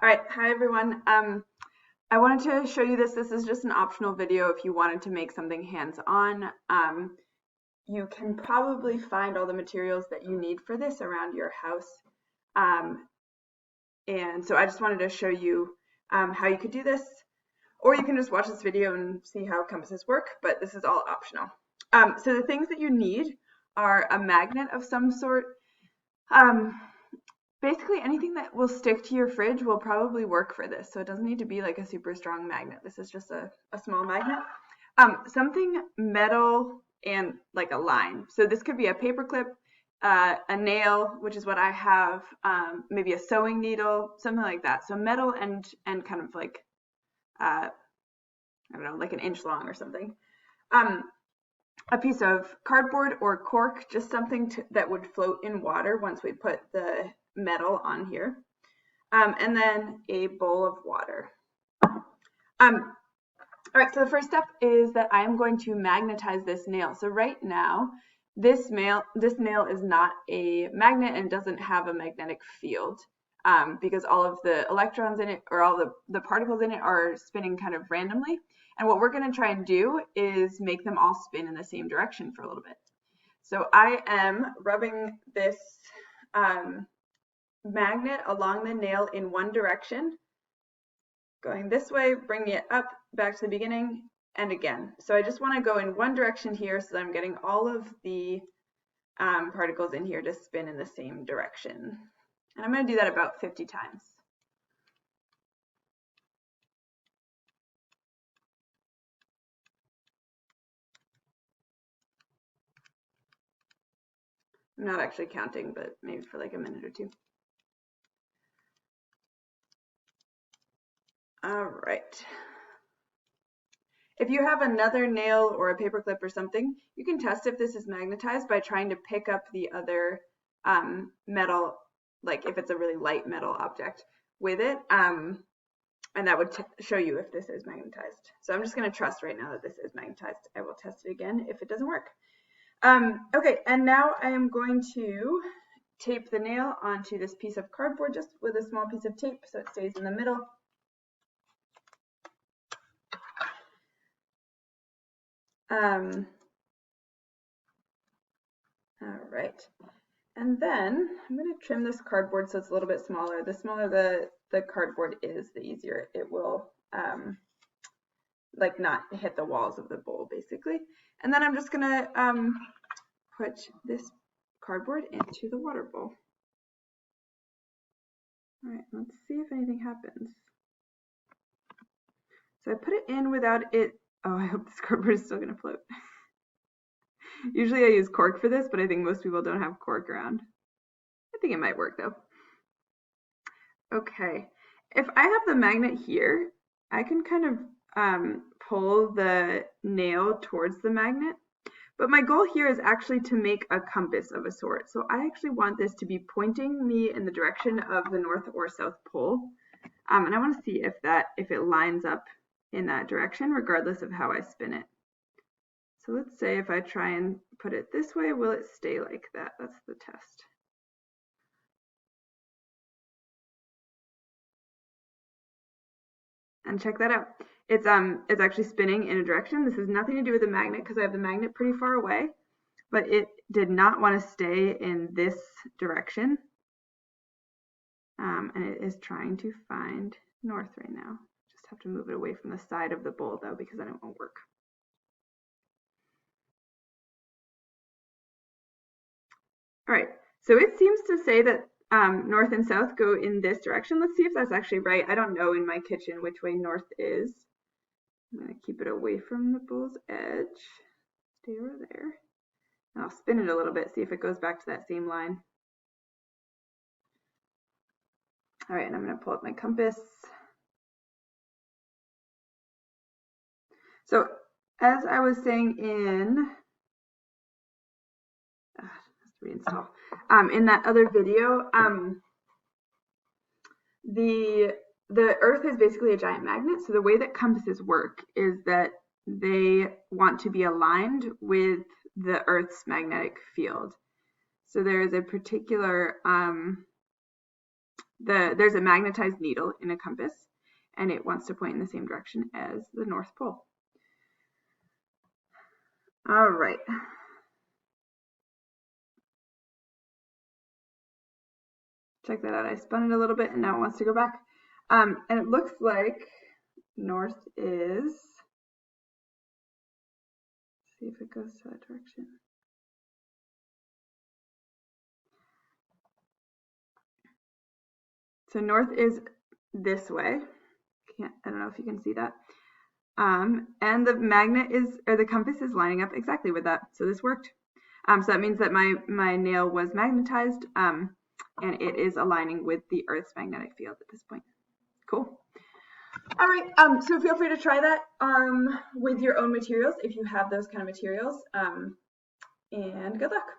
All right, hi everyone. I wanted to show you this. This is just an optional video if you wanted to make something hands-on. You can probably find all the materials that you need for this around your house. And so I just wanted to show you how you could do this, or you can just watch this video and see how compasses work, but this is all optional. So the things that you need are a magnet of some sort. Basically anything that will stick to your fridge will probably work for this. So it doesn't need to be like a super strong magnet. This is just a small magnet. Something metal and like a line. So this could be a paper clip, a nail, which is what I have, maybe a sewing needle, something like that. So metal and kind of like, I don't know, like an inch long or something. A piece of cardboard or cork, just something that would float in water once we put the metal on here, and then a bowl of water. All right, so the first step is that I am going to magnetize this nail. So right now, this nail is not a magnet and doesn't have a magnetic field because all of the electrons in it, or all the particles in it, are spinning kind of randomly. And what we're going to try and do is make them all spin in the same direction for a little bit. So I am rubbing this magnet along the nail in one direction, going this way, bringing it up back to the beginning, and again. So I just want to go in one direction here so that I'm getting all of the particles in here to spin in the same direction. And I'm going to do that about 50 times. I'm not actually counting, but maybe for like a minute or two. All right. If you have another nail or a paper clip or something, you can test if this is magnetized by trying to pick up the other metal, like if it's a really light metal object with it, and that would show you if this is magnetized. So I'm just going to trust right now that this is magnetized. I will test it again if it doesn't work. Okay, and now I am going to tape the nail onto this piece of cardboard just with a small piece of tape so it stays in the middle. All right, and then I'm going to trim this cardboard so it's a little bit smaller. The smaller the cardboard is, the easier it will like not hit the walls of the bowl, basically. And then I'm just going to put this cardboard into the water bowl. All right, let's see if anything happens. So I put it in without it. Oh, I hope this cardboard is still going to float. Usually I use cork for this, but I think most people don't have cork around. I think it might work though. Okay, if I have the magnet here, I can kind of pull the nail towards the magnet. But my goal here is actually to make a compass of a sort. So I actually want this to be pointing me in the direction of the North or South Pole. And I want to see if it lines up in that direction, regardless of how I spin it. So let's say if I try and put it this way, will it stay like that? That's the test. And check that out. It's actually spinning in a direction. This has nothing to do with the magnet because I have the magnet pretty far away, but it did not want to stay in this direction. And it is trying to find north right now. Just have to move it away from the side of the bowl though, because then it won't work. All right, so it seems to say that north and south go in this direction. Let's see if that's actually right. I don't know in my kitchen which way north is. I'm going to keep it away from the bowl's edge. Stay over there. And I'll spin it a little bit, see if it goes back to that same line. All right, and I'm going to pull up my compass. So as I was saying in reinstall. In that other video, the Earth is basically a giant magnet. So the way that compasses work is that they want to be aligned with the Earth's magnetic field. So there is a particular there's a magnetized needle in a compass, and it wants to point in the same direction as the North Pole. All right. Check that out. I spun it a little bit, and now it wants to go back. And it looks like north is, let's see if it goes to that direction. So north is this way. I don't know if you can see that. And the magnet is, or the compass is lining up exactly with that. So this worked. So that means that my nail was magnetized, and it is aligning with the Earth's magnetic field at this point. Cool. All right, so feel free to try that with your own materials if you have those kind of materials, and good luck.